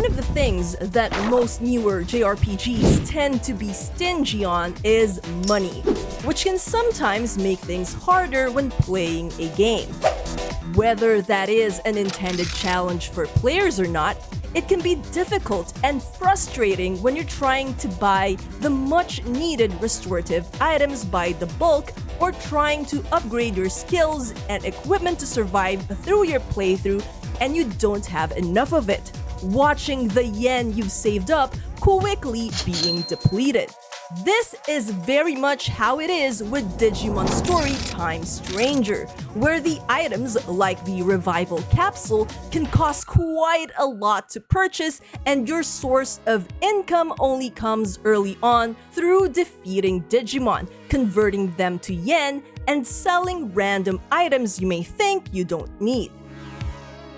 of the things that most newer JRPGs tend to be stingy on is money, which can sometimes make things harder when playing a game. Whether that is an intended challenge for players or not, it can be difficult and frustrating when you're trying to buy the much-needed restorative items by the bulk or trying to upgrade your skills and equipment to survive through your playthrough and you don't have enough of it, watching the yen you've saved up quickly being depleted. This is very much how it is with Digimon Story Time Stranger, where the items like the revival capsule can cost quite a lot to purchase and your source of income only comes early on through defeating Digimon, converting them to yen, and selling random items you may think you don't need.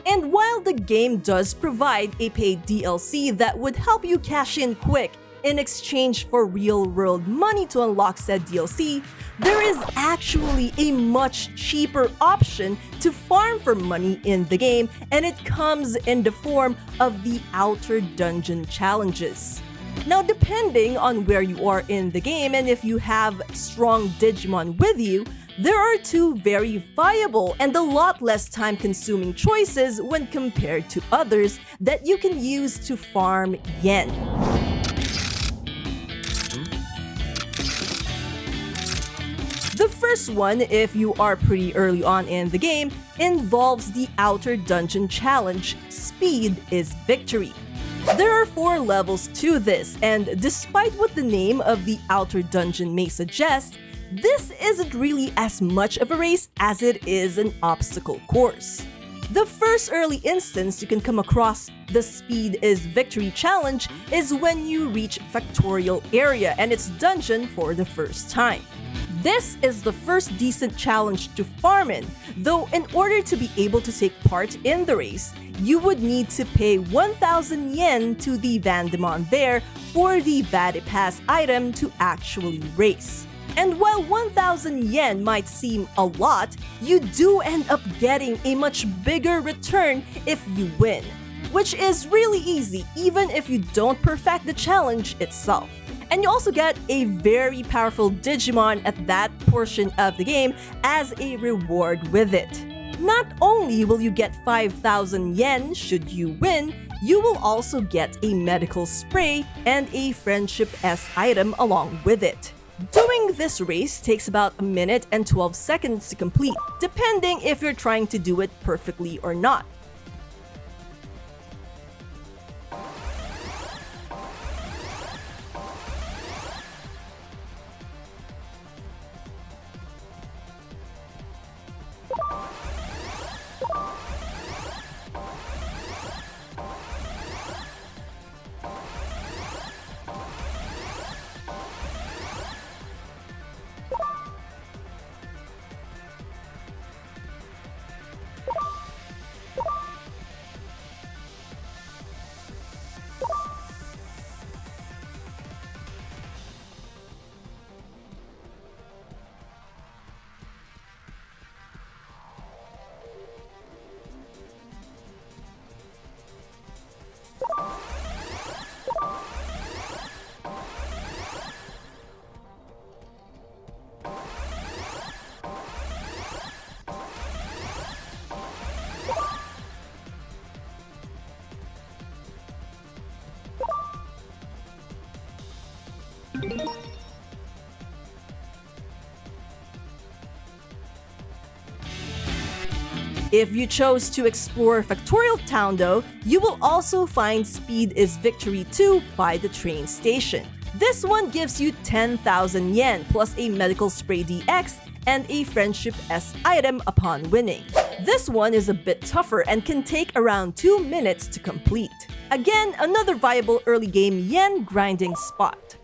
And while the game does provide a paid DLC that would help you cash in quick in exchange for real-world money to unlock said DLC, there is actually a much cheaper option to farm for money in the game, and it comes in the form of the Outer Dungeon challenges. Now, depending on where you are in the game and if you have strong Digimon with you, there are two very viable and a lot less time-consuming choices when compared to others that you can use to farm yen. The first one, if you are pretty early on in the game, involves the Outer Dungeon Challenge, Speed is Victory. There are 4 levels to this, and despite what the name of the Outer Dungeon may suggest, this isn't really as much of a race as it is an obstacle course. The first early instance you can come across the Speed is Victory challenge is when you reach Factorial Area and its dungeon for the first time. This is the first decent challenge to farm in, though in order to be able to take part in the race, you would need to pay 1,000 yen to the Vandemon there for the Vadipass item to actually race. And while 1,000 yen might seem a lot, you do end up getting a much bigger return if you win, which is really easy even if you don't perfect the challenge itself. And you also get a very powerful Digimon at that portion of the game as a reward with it. Not only will you get 5,000 yen should you win, you will also get a medical spray and a Friendship S item along with it. Doing this race takes about a minute and 12 seconds to complete, depending if you're trying to do it perfectly or not. If you chose to explore Factorial Town though, you will also find Speed is Victory 2 by the train station. This one gives you 10,000 yen plus a Medical Spray DX and a Friendship S item upon winning. This one is a bit tougher and can take around 2 minutes to complete. Again, another viable early game yen grinding spot.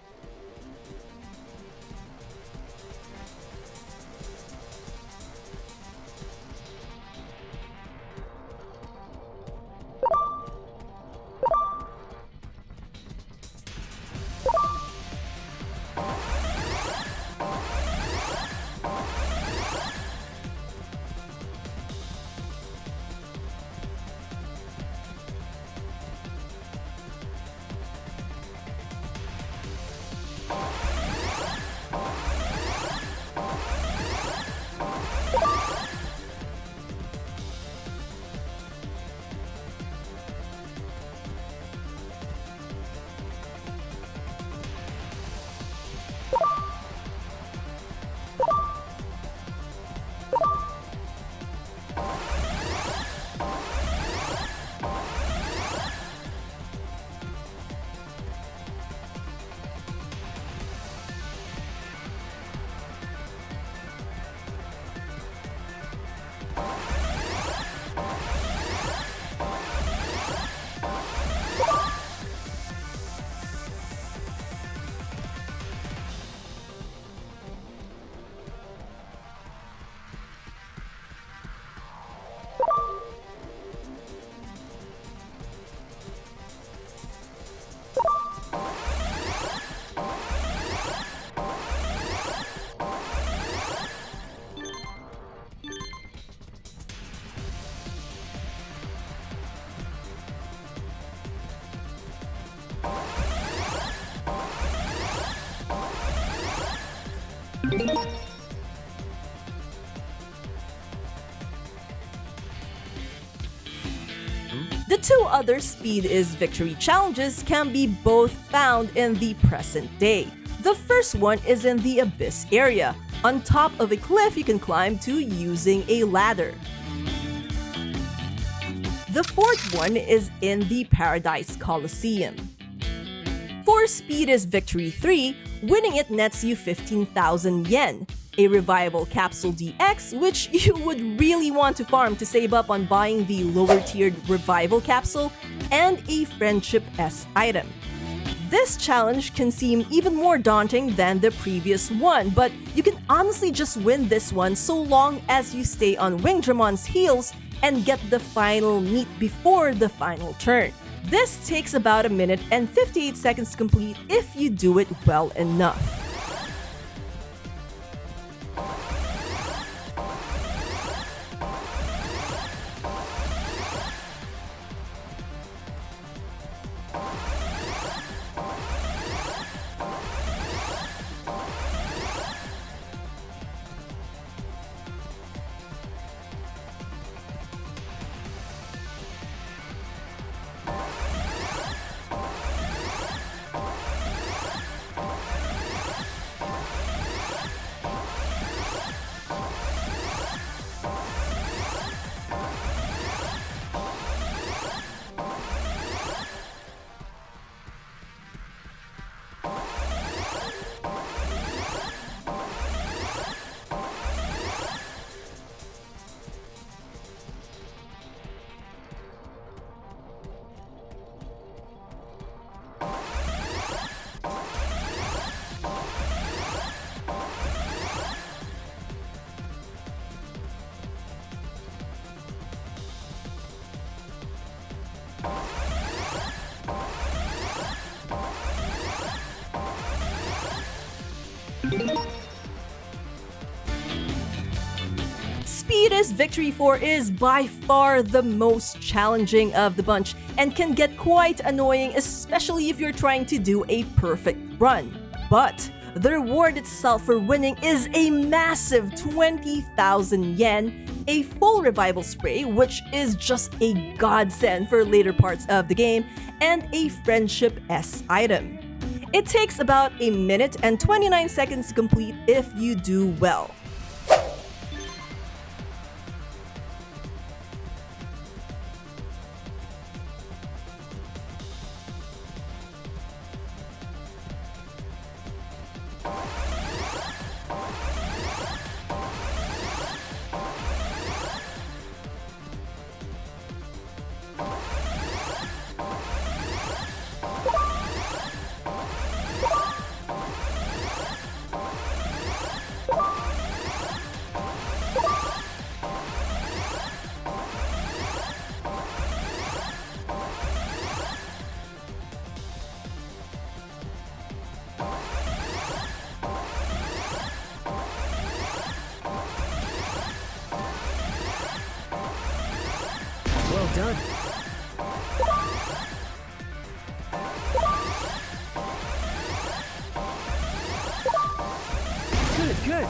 other speed is victory challenges can be both found in the present day. The first one is in the Abyss area. On top of a cliff you can climb to using a ladder. The fourth one is in the Paradise Coliseum. For speed is victory 3, winning it nets you 15,000 yen, a revival capsule DX which you would really want to farm to save up on buying the lower tiered revival capsule, and a friendship S item. This challenge can seem even more daunting than the previous one, but you can honestly just win this one so long as you stay on Wingdramon's heels and get the final meet before the final turn. This takes about a minute and 58 seconds to complete if you do it well enough. Speed is Victory 4 is by far the most challenging of the bunch and can get quite annoying, especially if you're trying to do a perfect run. But the reward itself for winning is a massive 20,000 yen, a full revival spray, which is just a godsend for later parts of the game, and a friendship S item. It takes about a minute and 29 seconds to complete if you do well. Well done. Good, good.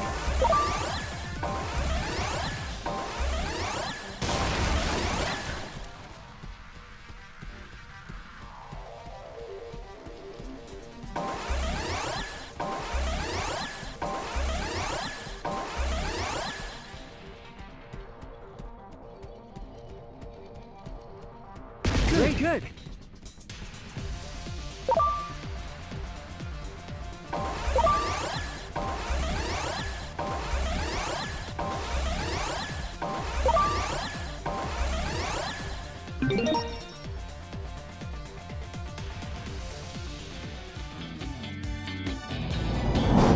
Very good.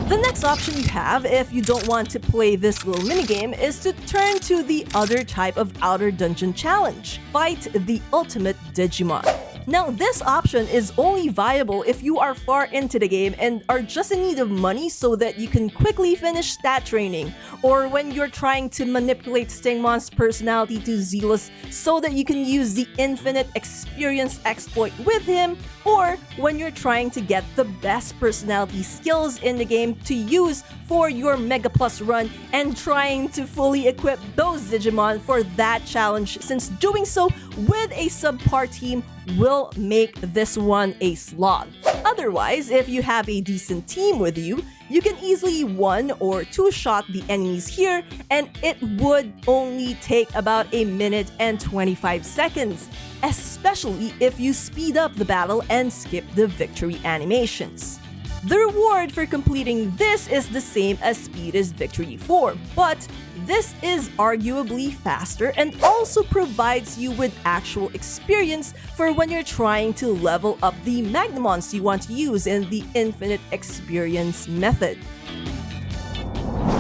The next option you have, if you don't want to play this little minigame, is to turn to the other type of Outer Dungeon challenge, Fight the Ultimate Digimon. Now, this option is only viable if you are far into the game and are just in need of money so that you can quickly finish stat training, or when you're trying to manipulate Stingmon's personality to Zealous so that you can use the Infinite Experience exploit with him, or when you're trying to get the best personality skills in the game to use for your Mega Plus run and trying to fully equip those Digimon for that challenge, since doing so with a subpar team will make this one a slog. Otherwise, if you have a decent team with you, you can easily 1 or 2 shot the enemies here, and it would only take about a minute and 25 seconds, especially if you speed up the battle and skip the victory animations. The reward for completing this is the same as Speed is Victory 4, but this is arguably faster and also provides you with actual experience for when you're trying to level up the Magnamons you want to use in the Infinite Experience method.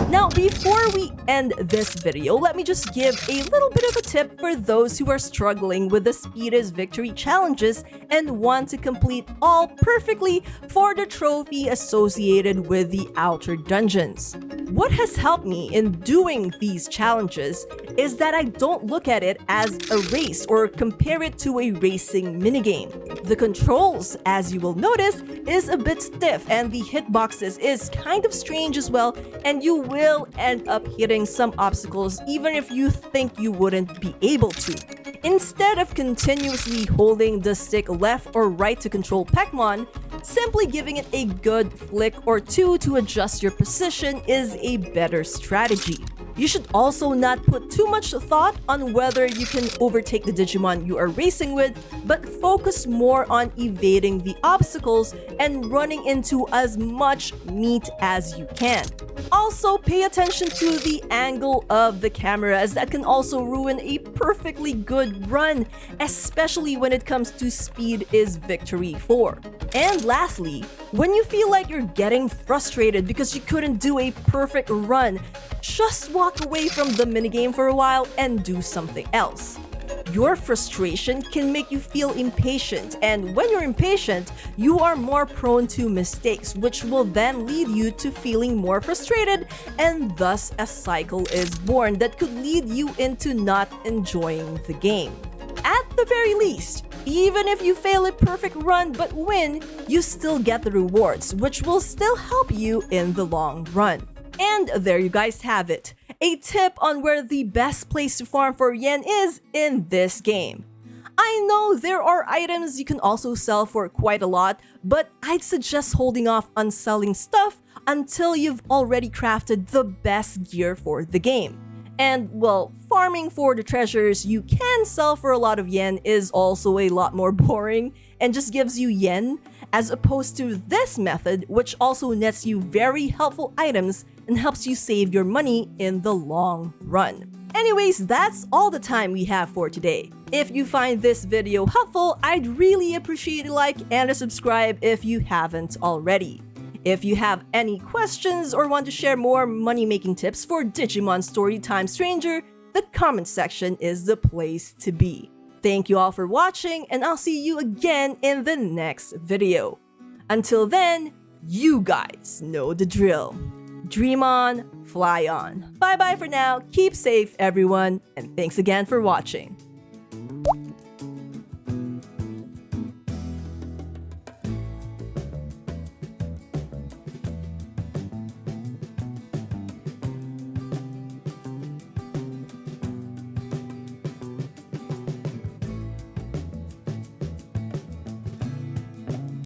Now, before we end this video, let me just give a little bit of a tip for those who are struggling with the Speed is Victory challenges and want to complete all perfectly for the trophy associated with the outer dungeons. What has helped me in doing these challenges is that I don't look at it as a race or compare it to a racing minigame. The controls, as you will notice, is a bit stiff and the hitboxes is kind of strange as well, and you will end up hitting some obstacles even if you think you wouldn't be able to. Instead of continuously holding the stick left or right to control Pac-Man, simply giving it a good flick or two to adjust your position is a better strategy. You should also not put too much thought on whether you can overtake the Digimon you are racing with, but focus more on evading the obstacles and running into as much meat as you can. Also, pay attention to the angle of the camera, as that can also ruin a perfectly good run, especially when it comes to Speed is Victory 4. And lastly, when you feel like you're getting frustrated because you couldn't do a perfect run, just walk away from the minigame for a while and do something else. Your frustration can make you feel impatient, and when you're impatient, you are more prone to mistakes, which will then lead you to feeling more frustrated, and thus a cycle is born that could lead you into not enjoying the game. At the very least, even if you fail a perfect run but win, you still get the rewards, which will still help you in the long run. And there you guys have it. A tip on where the best place to farm for yen is in this game. I know there are items you can also sell for quite a lot, but I'd suggest holding off on selling stuff until you've already crafted the best gear for the game. And well, farming for the treasures you can sell for a lot of yen is also a lot more boring and just gives you yen, as opposed to this method, which also nets you very helpful items and helps you save your money in the long run. Anyways, that's all the time we have for today. If you find this video helpful, I'd really appreciate a like and a subscribe if you haven't already. If you have any questions or want to share more money-making tips for Digimon Story Time Stranger, the comment section is the place to be. Thank you all for watching, and I'll see you again in the next video. Until then, you guys know the drill. Dream on, fly on. Bye bye for now, keep safe everyone, and thanks again for watching.